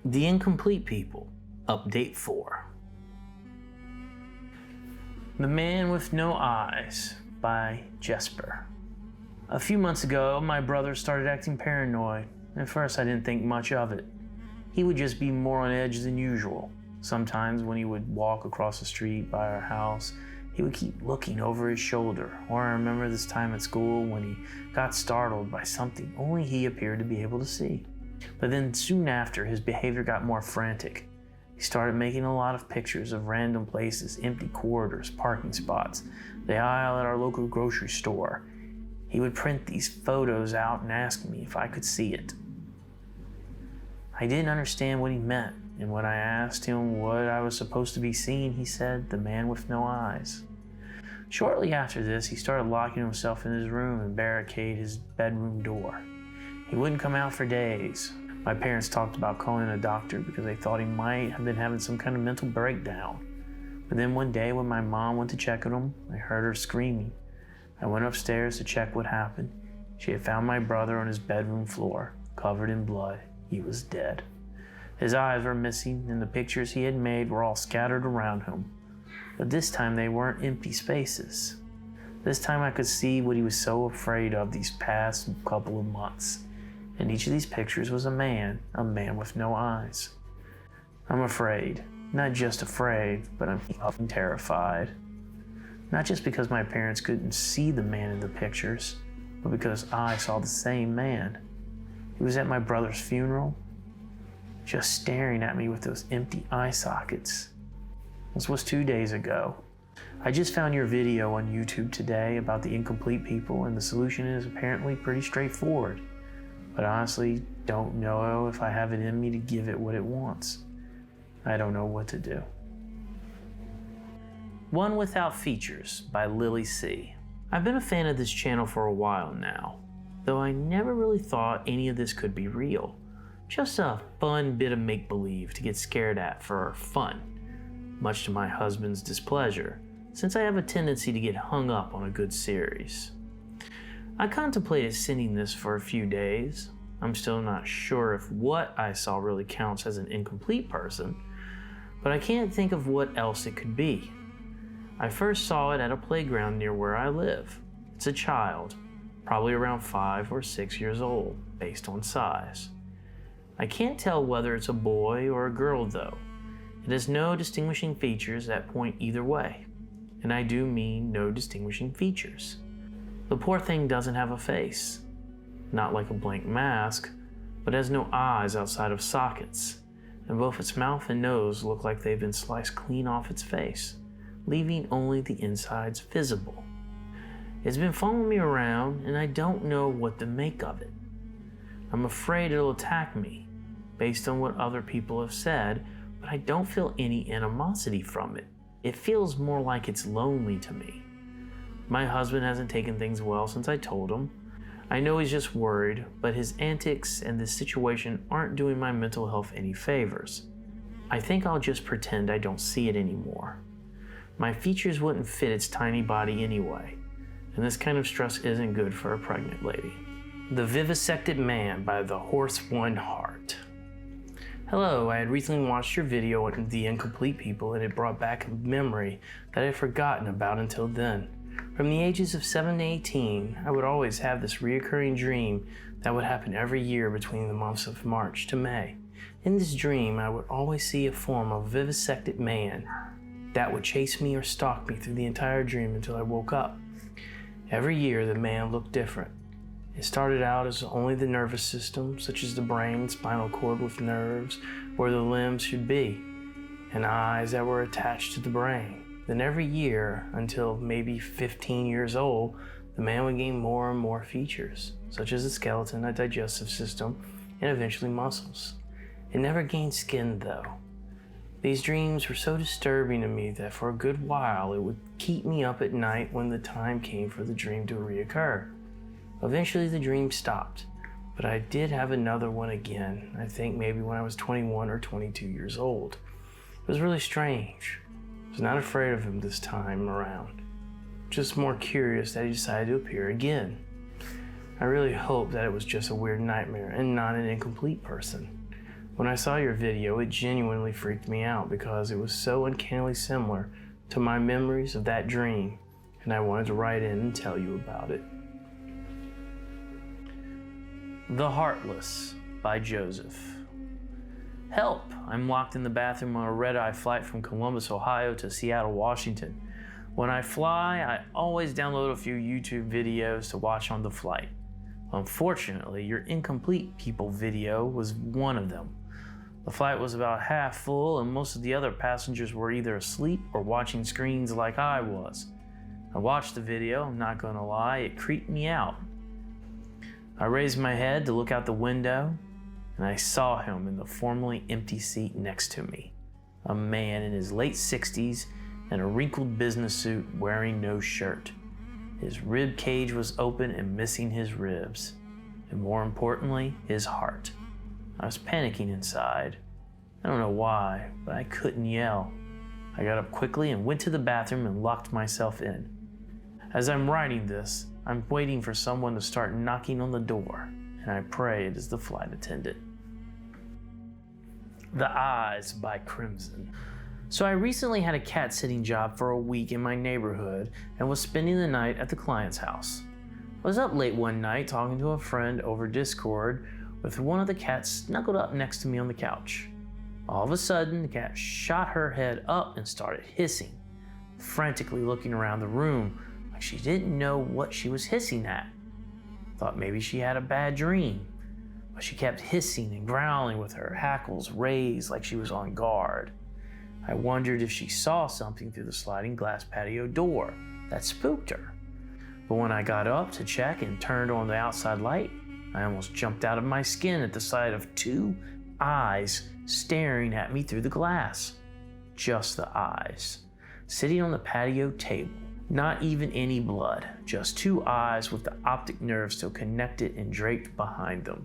The Incomplete People, Update 4. The Man with No Eyes by Jesper. A few months ago, my brother started acting paranoid. At first, I didn't think much of it. He would just be more on edge than usual. Sometimes when he would walk across the street by our house, he would keep looking over his shoulder. Or I remember this time at school when he got startled by something only he appeared to be able to see. But then soon after, his behavior got more frantic. He started making a lot of pictures of random places, empty corridors, parking spots, the aisle at our local grocery store. He would print these photos out and ask me if I could see it. I didn't understand what he meant, and when I asked him what I was supposed to be seeing, he said, "The man with no eyes." Shortly after this, he started locking himself in his room and barricaded his bedroom door. He wouldn't come out for days. My parents talked about calling a doctor because they thought he might have been having some kind of mental breakdown. But then one day when my mom went to check on him, I heard her screaming. I went upstairs to check what happened. She had found my brother on his bedroom floor, covered in blood. He was dead. His eyes were missing, and the pictures he had made were all scattered around him. But this time they weren't empty spaces. This time I could see what he was so afraid of these past couple of months. And each of these pictures was a man with no eyes. I'm afraid. Not just afraid, but I'm often terrified. Not just because my parents couldn't see the man in the pictures, but because I saw the same man. He was at my brother's funeral, just staring at me with those empty eye sockets. This was 2 days ago. I just found your video on YouTube today about the incomplete people, and the solution is apparently pretty straightforward. But I honestly don't know if I have it in me to give it what it wants. I don't know what to do. One Without Features by Lily C. I've been a fan of this channel for a while now, though I never really thought any of this could be real. Just a fun bit of make-believe to get scared at for fun, much to my husband's displeasure, since I have a tendency to get hung up on a good series. I contemplated sending this for a few days. I'm still not sure if what I saw really counts as an incomplete person, but I can't think of what else it could be. I first saw it at a playground near where I live. It's a child, probably around 5 or 6 years old, based on size. I can't tell whether it's a boy or a girl though. It has no distinguishing features that point either way, and I do mean no distinguishing features. The poor thing doesn't have a face, not like a blank mask, but has no eyes outside of sockets, and both its mouth and nose look like they've been sliced clean off its face, leaving only the insides visible. It's been following me around, and I don't know what to make of it. I'm afraid it'll attack me, based on what other people have said, but I don't feel any animosity from it. It feels more like it's lonely to me. My husband hasn't taken things well since I told him. I know he's just worried, but his antics and this situation aren't doing my mental health any favors. I think I'll just pretend I don't see it anymore. My features wouldn't fit its tiny body anyway, and this kind of stress isn't good for a pregnant lady. The Vivisected Man by The Horse One Heart. Hello, I had recently watched your video on The Incomplete People, and it brought back a memory that I'd forgotten about until then. From the ages of 7 to 18, I would always have this reoccurring dream that would happen every year between the months of March to May. In this dream, I would always see a form of vivisected man that would chase me or stalk me through the entire dream until I woke up. Every year, the man looked different. It started out as only the nervous system, such as the brain, spinal cord with nerves, where the limbs should be, and eyes that were attached to the brain. Then every year, until maybe 15 years old, the man would gain more and more features, such as a skeleton, a digestive system, and eventually muscles. It never gained skin though. These dreams were so disturbing to me that for a good while it would keep me up at night when the time came for the dream to reoccur. Eventually the dream stopped, but I did have another one again, I think maybe when I was 21 or 22 years old. It was really strange. I was not afraid of him this time around, just more curious that he decided to appear again. I really hope that it was just a weird nightmare and not an incomplete person. When I saw your video, it genuinely freaked me out because it was so uncannily similar to my memories of that dream, and I wanted to write in and tell you about it. The Heartless by Joseph. Help! I'm locked in the bathroom on a red-eye flight from Columbus, Ohio to Seattle, Washington. When I fly, I always download a few YouTube videos to watch on the flight. Unfortunately, your Incomplete People video was one of them. The flight was about half full and most of the other passengers were either asleep or watching screens like I was. I watched the video, I'm not gonna lie, it creeped me out. I raised my head to look out the window and I saw him in the formerly empty seat next to me. A man in his late 60s in a wrinkled business suit wearing no shirt. His rib cage was open and missing his ribs. And more importantly, his heart. I was panicking inside. I don't know why, but I couldn't yell. I got up quickly and went to the bathroom and locked myself in. As I'm writing this, I'm waiting for someone to start knocking on the door, and I pray it is the flight attendant. The Eyes by Crimson. So I recently had a cat-sitting job for a week in my neighborhood and was spending the night at the client's house. I was up late one night talking to a friend over Discord with one of the cats snuggled up next to me on the couch. All of a sudden, the cat shot her head up and started hissing, frantically looking around the room like she didn't know what she was hissing at. Thought maybe she had a bad dream, but she kept hissing and growling with her hackles raised like she was on guard. I wondered if she saw something through the sliding glass patio door that spooked her. But when I got up to check and turned on the outside light, I almost jumped out of my skin at the sight of two eyes staring at me through the glass. Just the eyes. Sitting on the patio table. Not even any blood. Just two eyes with the optic nerve still connected and draped behind them.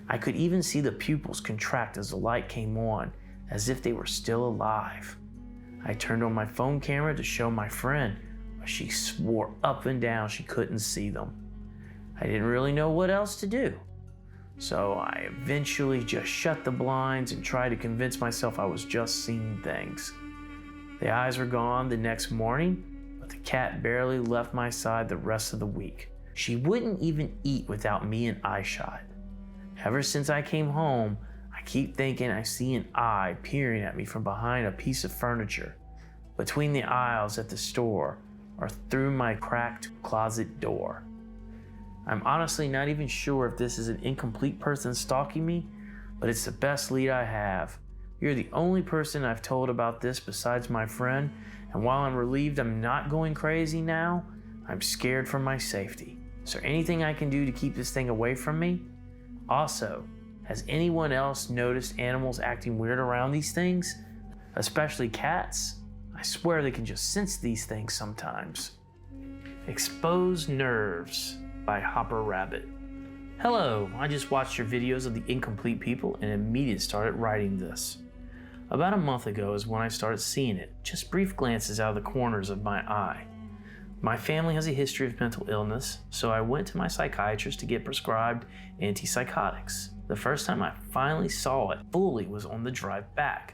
I could even see the pupils contract as the light came on, as if they were still alive. I turned on my phone camera to show my friend, but she swore up and down she couldn't see them. I didn't really know what else to do. So I eventually just shut the blinds and tried to convince myself I was just seeing things. The eyes were gone the next morning, but the cat barely left my side the rest of the week. She wouldn't even eat without me in eyeshot. Ever since I came home, I keep thinking I see an eye peering at me from behind a piece of furniture, between the aisles at the store, or through my cracked closet door. I'm honestly not even sure if this is an incomplete person stalking me, but it's the best lead I have. You're the only person I've told about this besides my friend, and while I'm relieved I'm not going crazy now, I'm scared for my safety. Is there anything I can do to keep this thing away from me? Also, has anyone else noticed animals acting weird around these things? Especially cats? I swear they can just sense these things sometimes. Exposed Nerves by Hopper Rabbit. Hello, I just watched your videos of the Incomplete People and immediately started writing this. About a month ago is when I started seeing it, just brief glances out of the corners of my eye. My family has a history of mental illness, so I went to my psychiatrist to get prescribed antipsychotics. The first time I finally saw it fully was on the drive back.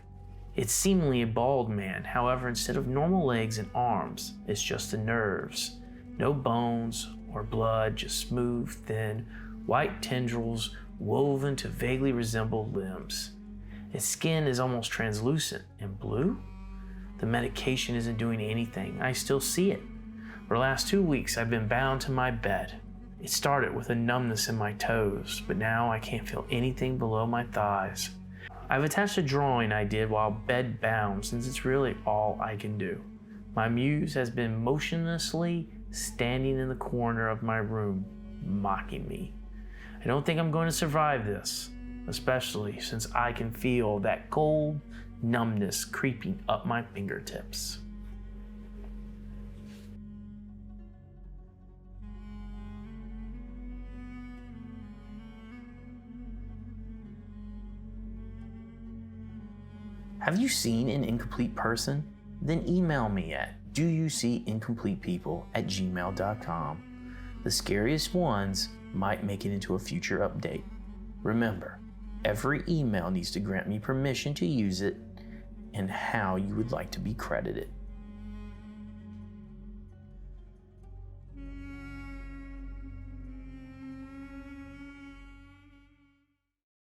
It's seemingly a bald man, however, instead of normal legs and arms, it's just the nerves. No bones or blood, just smooth, thin, white tendrils woven to vaguely resemble limbs. Its skin is almost translucent and blue. The medication isn't doing anything. I still see it. For the last 2 weeks, I've been bound to my bed. It started with a numbness in my toes, but now I can't feel anything below my thighs. I've attached a drawing I did while bed bound since it's really all I can do. My muse has been motionlessly standing in the corner of my room, mocking me. I don't think I'm going to survive this, especially since I can feel that cold numbness creeping up my fingertips. Have you seen an incomplete person? Then email me at doyouseeincompletepeople@gmail.com. The scariest ones might make it into a future update. Remember, Every email needs to grant me permission to use it and how you would like to be credited.